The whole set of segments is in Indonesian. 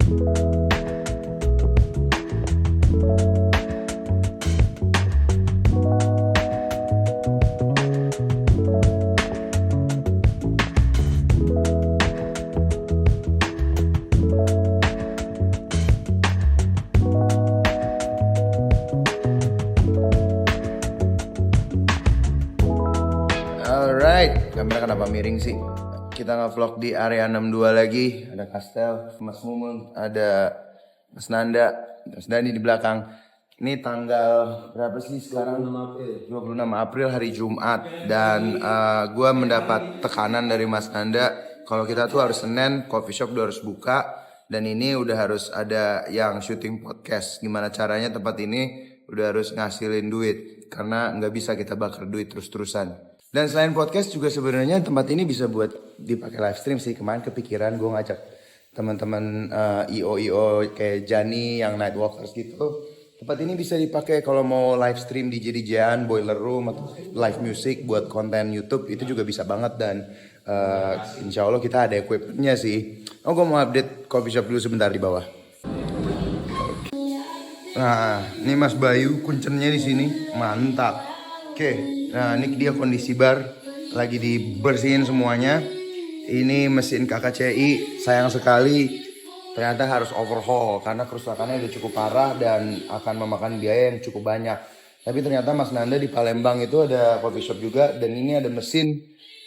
Alright, kamera kenapa miring sih? Kita nge-vlog di area 62 lagi. Ada Kastel, Mas Mumun, ada Mas Nanda, Mas Dani di belakang. Ini tanggal berapa sih sekarang? 26 April hari Jumat. Dan gue mendapat tekanan dari Mas Nanda kalau kita tuh harus Senin, coffee shop udah harus buka. Dan ini udah harus ada yang syuting podcast. Gimana caranya tempat ini udah harus ngasilin duit. Karena nggak bisa kita bakar duit terus-terusan. Dan selain podcast juga sebenarnya tempat ini bisa buat dipakai live stream sih. Kemarin kepikiran gue ngajak teman-teman IO kayak Jani yang Nightwalkers gitu. Tempat ini bisa dipakai kalau mau live stream DJ-DJan, boiler room atau live music buat konten YouTube itu juga bisa banget. Dan insya Allah kita ada equipmentnya sih. Oh, gue mau update coffee shop dulu sebentar di bawah. Nah, ini Mas Bayu kuncennya di sini mantap. Oke, nah ini dia kondisi bar lagi dibersihin semuanya. Ini mesin KKCI sayang sekali ternyata harus overhaul karena kerusakannya udah cukup parah dan akan memakan biaya yang cukup banyak. Tapi ternyata Mas Nanda di Palembang itu ada coffee shop juga dan ini ada mesin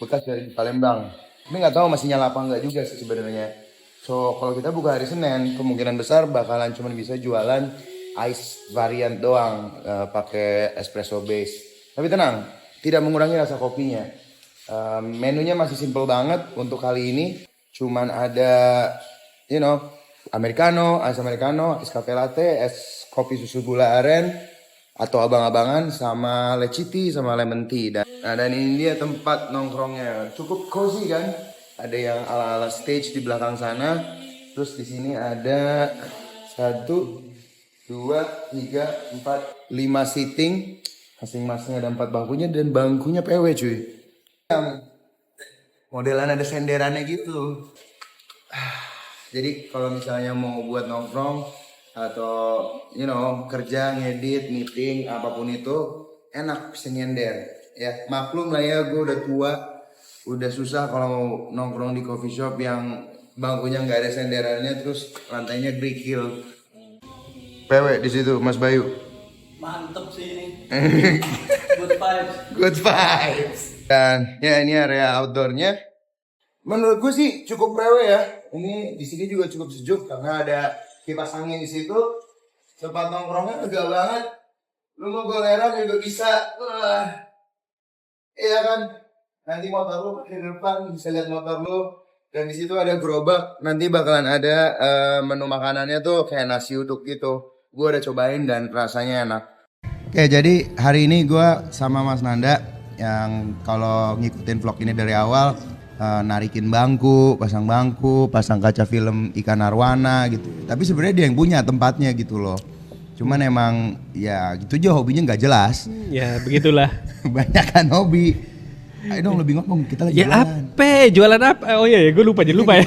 bekas dari Palembang. Tapi nggak tahu masih nyala apa enggak juga sih sebenarnya. So kalau kita buka hari Senin kemungkinan besar bakalan cuma bisa jualan ice variant doang pakai espresso base. Tapi tenang, tidak mengurangi rasa kopinya. Menunya masih simple banget untuk kali ini. Cuman ada, americano, ice cafe latte, es kopi susu gula aren, atau abang-abangan, sama leciti, sama lemon tea. Dan ini dia tempat nongkrongnya. Cukup cozy kan? Ada yang ala-ala stage di belakang sana. Terus di sini ada 1, 2, 3, 4, 5 seating. Masing-masing ada 4 bangkunya dan bangkunya PW cuy. Yang modelan ada senderannya gitu. Jadi kalau misalnya mau buat nongkrong atau kerja, ngedit, meeting, apapun itu enak bisa nyender. Ya maklum lah ya gue udah tua. Udah susah kalau nongkrong di coffee shop yang bangkunya nggak ada senderannya terus lantainya kerikil. PW di situ Mas Bayu. Mantep sih ini. Good vibes. Good vibes. Dan ya ini area outdoornya. Menurut gue sih cukup PW ya. Ini di sini juga cukup sejuk karena ada kipas angin di situ. Tempat nongkrongnya lega banget. Lu mau goleran juga bisa. Iya kan? Nanti motor lu di depan bisa lihat motor lu. Dan di situ ada gerobak. Nanti bakalan ada menu makanannya tuh kayak nasi uduk gitu. Gue udah cobain dan rasanya enak. Oke, jadi hari ini gue sama Mas Nanda yang kalau ngikutin vlog ini dari awal narikin bangku, pasang kaca film ikan arwana gitu. Tapi sebenarnya dia yang punya tempatnya gitu loh. Cuman emang ya gitu aja hobinya nggak jelas. Ya begitulah. Banyak kan hobi. Ayo dong lebih ngomong kita lagi ya jualan. Jualan apa? Oh iya ya gue lupa ya.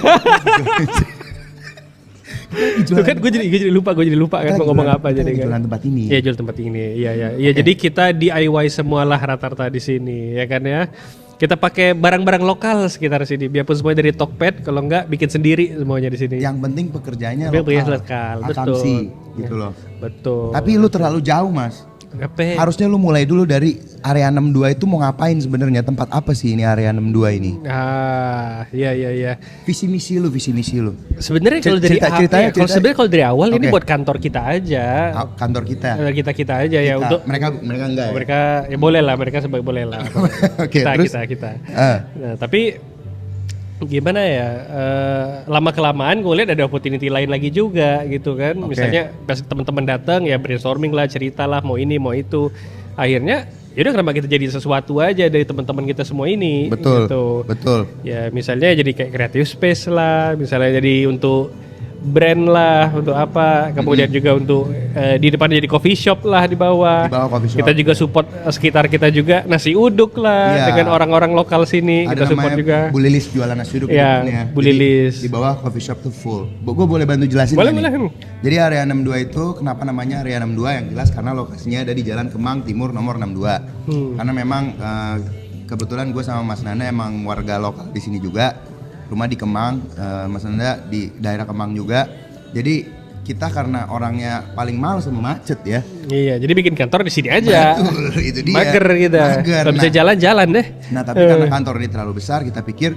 Tuh kan gue jadi lupa kan mau ngomong apa jadi kan. Jualan tempat ini. Iya jual tempat ini. Iya. Jadi kita DIY semualah rata-rata di sini ya kan ya. Kita pakai barang-barang lokal sekitar sini. Biarpun semuanya dari Tokped, kalau enggak bikin sendiri semuanya di sini. Yang penting pekerjaannya lokal. Betul. Gitu loh. Betul. Tapi lu terlalu jauh, Mas. Apa? Harusnya lu mulai dulu dari area 62 itu mau ngapain sebenarnya? Tempat apa sih ini area 62 ini? Iya. Visi misi lu. Sebenarnya kalau dari kalau dari awal ini buat kantor kita aja. Kantor kita. Kita aja ya untuk mereka enggak ya. Mereka ya boleh lah, mereka boleh lah. Oke, kita. Nah, tapi gimana ya, lama kelamaan gue lihat ada opportunity lain lagi juga gitu kan. Misalnya pas teman-teman datang ya brainstorming lah, cerita lah mau ini mau itu, akhirnya yaudah kenapa kita jadi sesuatu aja dari teman-teman kita semua ini. Betul gitu. Ya misalnya jadi kayak creative space lah, misalnya jadi untuk brand lah, untuk apa, kemudian juga untuk di depan jadi coffee shop lah di bawah. Di bawah coffee shop. Kita juga support sekitar kita juga, nasi uduk lah Iya. dengan orang-orang lokal sini. Ada Kita support namanya juga. Bu Lilis jualan nasi uduk Iya, di depannya. Bu Jadi, Lilis. di bawah coffee shop tuh full. Gue boleh bantu jelasin Boleh, nggak nih? boleh. Jadi area 62 itu kenapa namanya area 62? Yang jelas karena lokasinya ada di Jalan Kemang Timur nomor 62. Karena memang kebetulan gue sama Mas Nanda emang warga lokal di sini juga. Rumah di Kemang, Mas Nanda di daerah Kemang juga. Jadi kita karena orangnya paling males sama macet ya. Iya, jadi bikin kantor di sini aja. Betul, itu dia. Mager kita. Mager. Kalau bisa Nah. jalan-jalan deh. Nah tapi karena kantor ini terlalu besar, kita pikir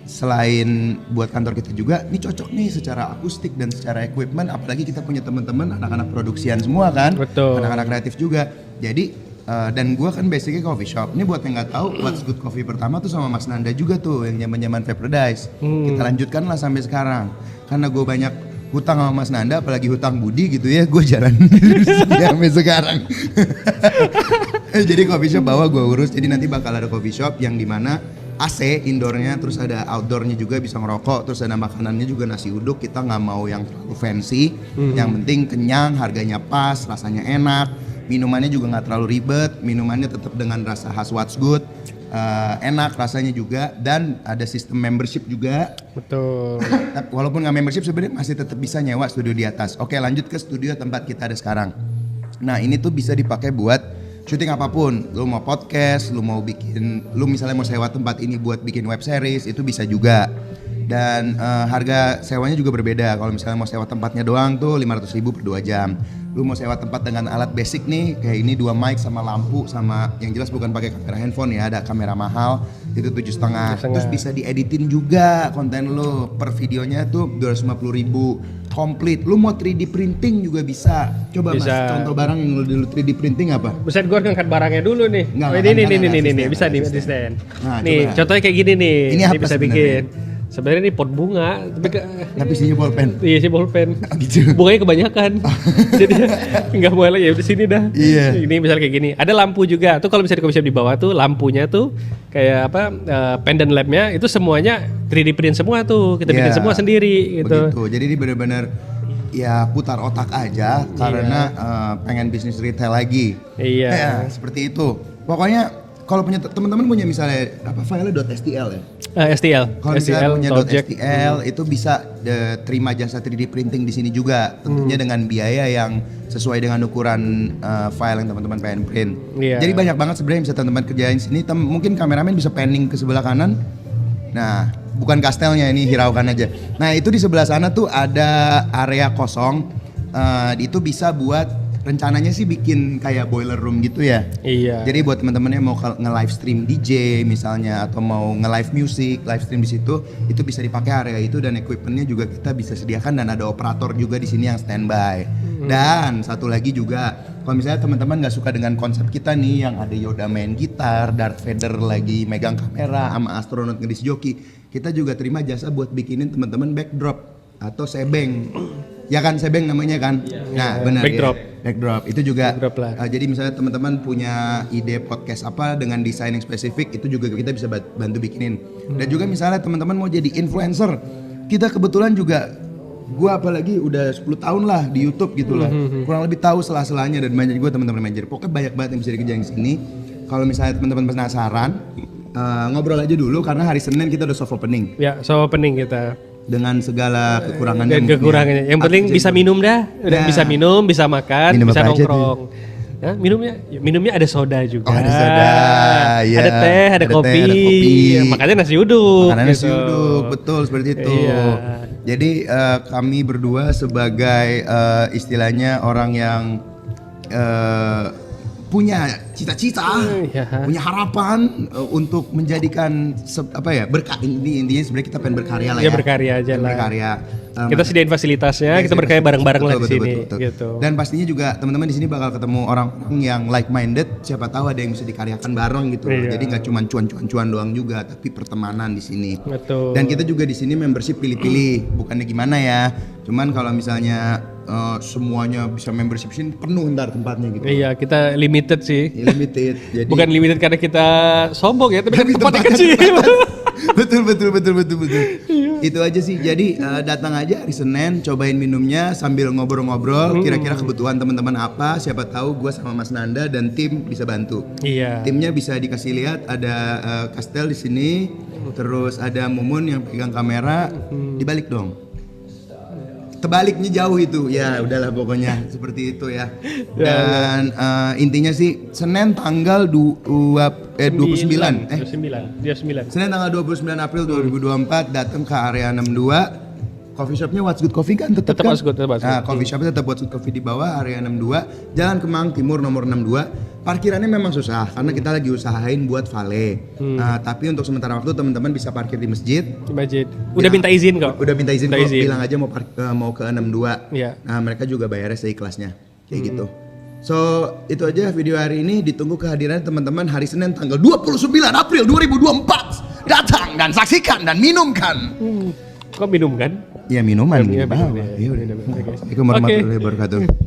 selain buat kantor kita juga, ini cocok nih secara akustik dan secara equipment. Apalagi kita punya teman-teman anak-anak produksian semua kan, Betul. anak-anak kreatif juga. Jadi dan gue kan basicnya coffee shop. Ini buat yang nggak tahu, What's Good Coffee pertama tuh sama Mas Nanda juga tuh, yang zaman-zaman Paradise. Kita lanjutkan lah sampai sekarang. Karena gue banyak hutang sama Mas Nanda, apalagi hutang budi gitu ya, gue jalan sampai sekarang. Jadi coffee shop bawa gue urus. Jadi nanti bakal ada coffee shop yang dimana AC indoornya, terus ada outdoornya juga bisa ngerokok, terus ada makanannya juga nasi uduk. Kita nggak mau yang terlalu fancy, yang penting kenyang, harganya pas, rasanya enak. Minumannya juga nggak terlalu ribet, minumannya tetap dengan rasa khas What's Good, enak rasanya juga, dan ada sistem membership juga. Betul. Tapi walaupun nggak membership sebenarnya masih tetap bisa nyewa studio di atas. Oke, lanjut ke studio tempat kita ada sekarang. Nah ini tuh bisa dipakai buat syuting apapun. Lu mau podcast, lu misalnya mau sewa tempat ini buat bikin web series, itu bisa juga. Dan harga sewanya juga berbeda. Kalau misalnya mau sewa tempatnya doang tuh 500.000 per 2 jam. Lu mau sewa tempat dengan alat basic nih, kayak ini 2 mic sama lampu, sama yang jelas bukan pakai kamera handphone ya, ada kamera mahal itu 7,5. Terus bisa dieditin juga konten lu, per videonya tuh 250.000 komplit. Lu mau 3D printing juga bisa. Coba Bisa. Mas, contoh barang yang lu 3D printing apa? Buset, gue ngangkat barangnya dulu nih. Nggak, Oh, kan ini ada nih, asisten, bisa ada di asisten. asisten. Nah, Nih, coba. contohnya kayak gini nih. Ini apa bisa sebenarnya? bikin. Sebenarnya ini pot bunga, Tapi isinya bolpen. iya sih bolpen. Oh, gitu. Bunganya kebanyakan. Jadi nggak boleh ya di sini dah. Iya. Ini misalnya kayak gini. Ada lampu juga. Tuh kalau bisa di coffee shop di bawah tuh lampunya tuh kayak apa pendant lampnya itu semuanya 3D print semua tuh. Kita bikin Iya, semua sendiri gitu. Begitu. Jadi ini benar-benar ya putar otak aja karena pengen bisnis retail lagi. Iya. Ya, seperti itu. Pokoknya kalau punya teman-teman punya misalnya apa filenya .stl ya. STL. Kalau misalnya STL, punya Object. .stl itu bisa terima jasa 3D printing di sini juga. Tentunya dengan biaya yang sesuai dengan ukuran file yang teman-teman pengen print. Iya. Jadi banyak banget sebenarnya yang bisa teman-teman kerjain sini. Mungkin kameramen bisa panning ke sebelah kanan. Nah, bukan kastelnya, ini hiraukan aja. Nah, itu di sebelah sana tuh ada area kosong. Itu bisa buat rencananya sih bikin kayak boiler room gitu ya. Iya. Jadi buat teman-teman yang mau nge-live stream DJ misalnya atau mau nge-live music, live stream di situ, itu bisa dipakai area itu, dan equipmentnya juga kita bisa sediakan, dan ada operator juga di sini yang standby. Dan satu lagi juga, kalau misalnya teman-teman nggak suka dengan konsep kita nih yang ada Yoda main gitar, Darth Vader lagi megang kamera, sama astronot ngedis joki, kita juga terima jasa buat bikinin teman-teman backdrop atau sebeng. Ya kan, sebeng namanya kan? Nah, benar Backdrop. ya. Backdrop itu juga Backdrop lah. jadi misalnya teman-teman punya ide podcast apa dengan desain yang spesifik, itu juga kita bisa bantu bikinin. Dan juga misalnya teman-teman mau jadi influencer, kita kebetulan juga, gua apalagi udah 10 tahun lah di YouTube gitu lah, kurang lebih tahu sela-selanya, dan banyak juga teman-teman manajer. Pokoknya banyak banget yang bisa dikerjain di sini. Kalau misalnya teman-teman penasaran, ngobrol aja dulu karena hari Senin kita udah soft opening Ya, so opening kita. dengan segala kekurangannya. Dan kekurangannya. Yang penting bisa minum dah. Udah Nah. bisa minum, bisa makan, Minum bisa apa aja nongkrong. Nah, minumnya ada soda juga. Oh, ada soda, ya. Ada teh, ada kopi. Ya, makanya nasi uduk. Makanan nasi gitu. uduk, betul seperti itu. Iya. Jadi kami berdua sebagai istilahnya orang yang punya cita-cita, Iya. punya harapan untuk menjadikan intinya sebenarnya kita pengen berkarya lah Ya, ya. berkarya aja Pengen lah. Berkarya. Kita sediain fasilitasnya, kita berkarya bareng-bareng lah di sini. Gitu. Dan pastinya juga teman-teman di sini bakal ketemu orang-orang yang like minded. Siapa tahu ada yang bisa dikaryakan bareng gitu. Iya. Jadi nggak cuma cuan-cuan doang juga, tapi pertemanan di sini. Betul. Dan kita juga di sini membership pilih-pilih, bukannya gimana ya. Cuman kalau misalnya semuanya bisa membership sini penuh ntar tempatnya gitu. Iya, kita limited sih. Ya, limited. Jadi Bukan limited karena kita sombong ya, tapi Tapi tempatnya tempatnya kecil. betul. Itu aja sih. Jadi datang aja hari Senin, cobain minumnya sambil ngobrol-ngobrol. Kira-kira kebutuhan teman-teman apa? Siapa tahu gue sama Mas Nanda dan tim bisa bantu. Iya. Timnya bisa dikasih lihat. Ada Kastel di sini, terus ada Mumun yang pegang kamera. Dibalik dong. Tebaliknya jauh itu, ya udahlah pokoknya seperti itu ya. Dan intinya sih Senin tanggal 29. Senin tanggal 29 April 2024 datang ke area 62. Coffee shopnya What's Good Coffee kan tetap kan? What's Good, tetap What's Good. Nah, coffee shopnya tetap What's Good Coffee di bawah area 62, Jalan Kemang Timur nomor 62. Parkirannya memang susah karena kita lagi usahain buat valet. Tapi untuk sementara waktu teman-teman bisa parkir di masjid. Di masjid. Udah minta izin kok. Udah minta izin kok, bilang aja mau ke 62. Iya. Nah, mereka juga bayarnya seikhlasnya. Kayak gitu. So, itu aja video hari ini. Ditunggu kehadiran teman-teman hari Senin tanggal 29 April 2024. Datang dan saksikan dan minumkan. Kok minum kan? Ya minuman. Ya, minum, Assalamualaikum ya. warahmatullahi wabarakatuh.